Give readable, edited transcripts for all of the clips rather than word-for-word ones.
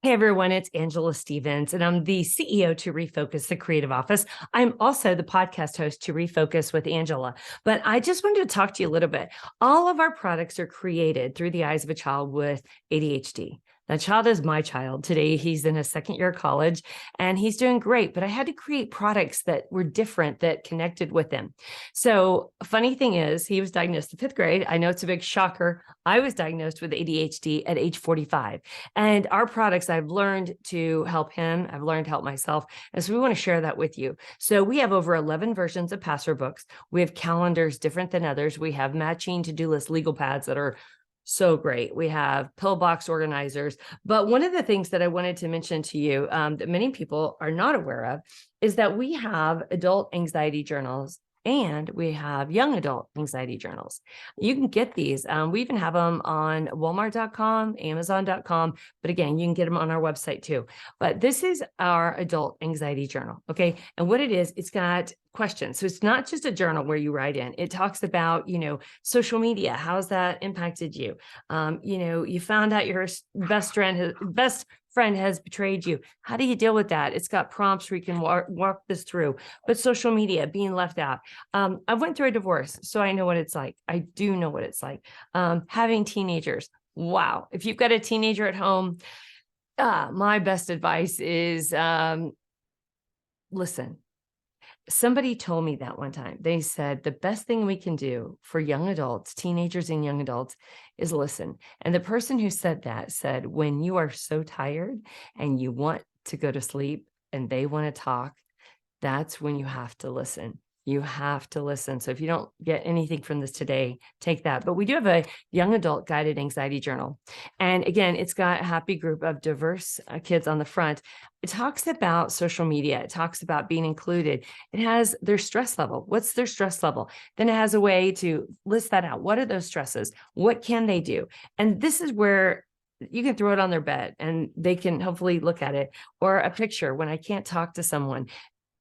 Hey everyone, it's Angela Stevens, and I'm the CEO to Refocus the Creative Office. I'm also the podcast host to Refocus with Angela. But I just wanted to talk to you a little bit. All of our products are created through the eyes of a child with ADHD. That child is my child. Today, he's in his second year of college and he's doing great, but I had to create products that were different, that connected with him. So, funny thing is, he was diagnosed in fifth grade. I know it's a big shocker. I was diagnosed with ADHD at age 45. And our products, I've learned to help him. I've learned to help myself. And so we want to share that with you. So we have over 11 versions of password books. We have calendars different than others. We have matching to-do list legal pads that are so great. We have pillbox organizers. But one of the things that I wanted to mention to you that many people are not aware of is that we have adult anxiety journals and we have young adult anxiety journals. You can get these. We even have them on Walmart.com, Amazon.com. But again, you can get them on our website too. But this is our adult anxiety journal. Okay. And what it is, it's got questions. So it's not just a journal where you write in. It talks about, social media. How's that impacted you? You found out your best friend has betrayed you. How do you deal with that? It's got prompts where you can walk this through. But social media, being left out. I went through a divorce, so I know what it's like. I do know what it's like. Having teenagers. Wow. If you've got a teenager at home, my best advice is listen. Somebody told me that one time. They said the best thing we can do for young adults, teenagers and young adults, is listen. And the person who said that said, when you are so tired and you want to go to sleep and they want to talk, that's when you have to listen. You have to listen. So if you don't get anything from this today, take that. But we do have a young adult guided anxiety journal. And again, it's got a happy group of diverse kids on the front. It talks about social media. It talks about being included. It has their stress level. What's their stress level? Then it has a way to list that out. What are those stresses? What can they do? And this is where you can throw it on their bed and they can hopefully look at it, or a picture when I can't talk to someone.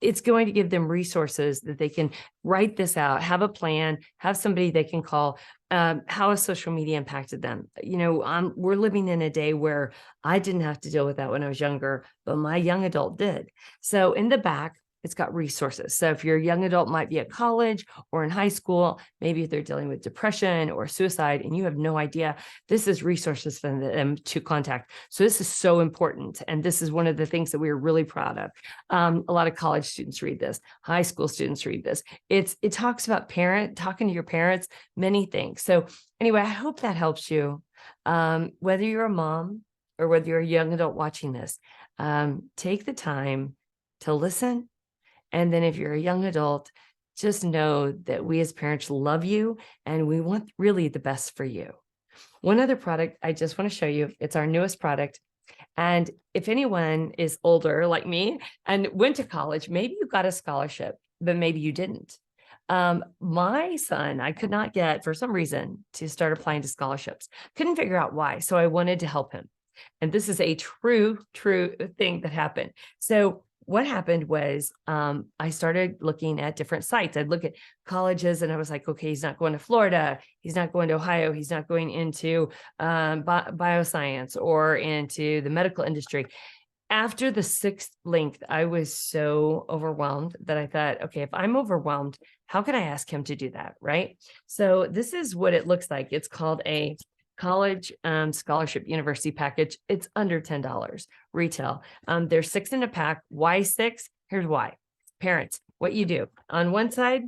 It's going to give them resources that they can write this out, have a plan, have somebody they can call. How has social media impacted them? We're living in a day where I didn't have to deal with that when I was younger, but my young adult did. So in the back, it's got resources. So if your young adult might be at college or in high school, maybe if they're dealing with depression or suicide and you have no idea, this is resources for them to contact. So this is so important. And this is one of the things that we are really proud of. A lot of college students read this, high school students read this. It talks about talking to your parents, many things. So anyway, I hope that helps you. Whether you're a mom or whether you're a young adult watching this, take the time to listen. And then if you're a young adult, just know that we as parents love you and we want really the best for you. One other product I just want to show you, it's our newest product. And if anyone is older like me and went to college, maybe you got a scholarship, but maybe you didn't. My son, I could not get, for some reason, to start applying to scholarships. Couldn't figure out why. So I wanted to help him. And this is a true thing that happened. So what happened was I started looking at different sites. I'd look at colleges and I was like, okay, he's not going to Florida. He's not going to Ohio. He's not going into bioscience or into the medical industry. After the sixth link, I was so overwhelmed that I thought, okay, if I'm overwhelmed, how can I ask him to do that? Right. So this is what it looks like. It's called a college scholarship university package. It's under $10 retail. There's 6 in a pack. Why 6? Here's why. Parents, what you do on one side,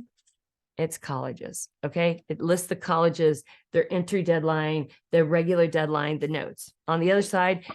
it's colleges. Okay. It lists the colleges, their entry deadline, the regular deadline, the notes. On the other side,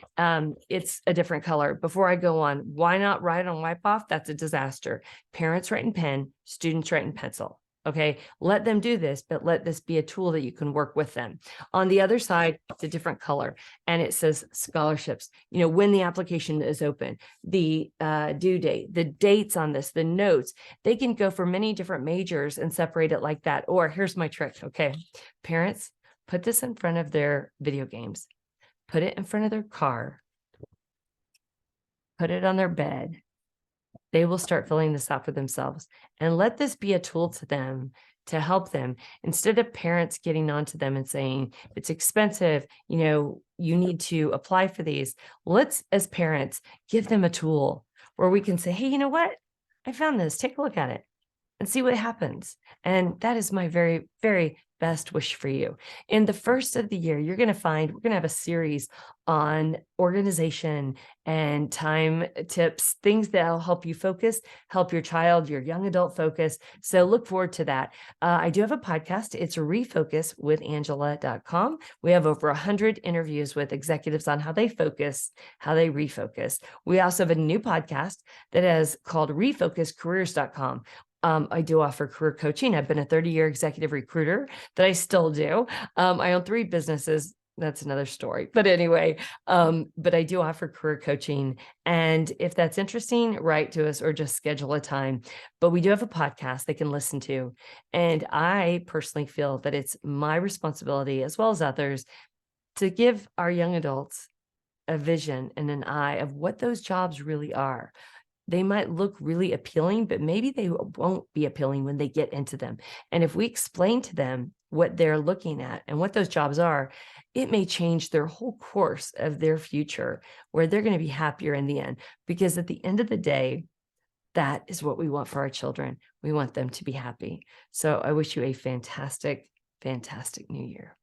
it's a different color. Before I go on, why not write on wipe off? That's a disaster. Parents write in pen, students write in pencil. Okay, let them do this, but let this be a tool that you can work with them. On the other side, it's a different color and it says scholarships, when the application is open, the due date, the dates on this, the notes, they can go for many different majors and separate it like that. Or here's my trick. Okay, parents, put this in front of their video games, put it in front of their car, put it on their bed. They will start filling this out for themselves and let this be a tool to them to help them, instead of parents getting onto them and saying, it's expensive, you need to apply for these. Let's, as parents, give them a tool where we can say, hey, you know what? I found this. Take a look at it and see what happens. And that is my very, very best wish for you. In the first of the year, we're going to have a series on organization and time tips, things that'll help you focus, help your child, your young adult focus. So look forward to that. I do have a podcast. It's refocuswithangela.com. We have over 100 interviews with executives on how they focus, how they refocus. We also have a new podcast that is called refocuscareers.com. I do offer career coaching. I've been a 30-year executive recruiter that I still do. I own 3 businesses. That's another story. But anyway, but I do offer career coaching. And if that's interesting, write to us or just schedule a time. But we do have a podcast they can listen to. And I personally feel that it's my responsibility, as well as others, to give our young adults a vision and an eye of what those jobs really are. They might look really appealing, but maybe they won't be appealing when they get into them. And if we explain to them what they're looking at and what those jobs are, it may change their whole course of their future, where they're going to be happier in the end. Because at the end of the day, that is what we want for our children. We want them to be happy. So I wish you a fantastic, fantastic new year.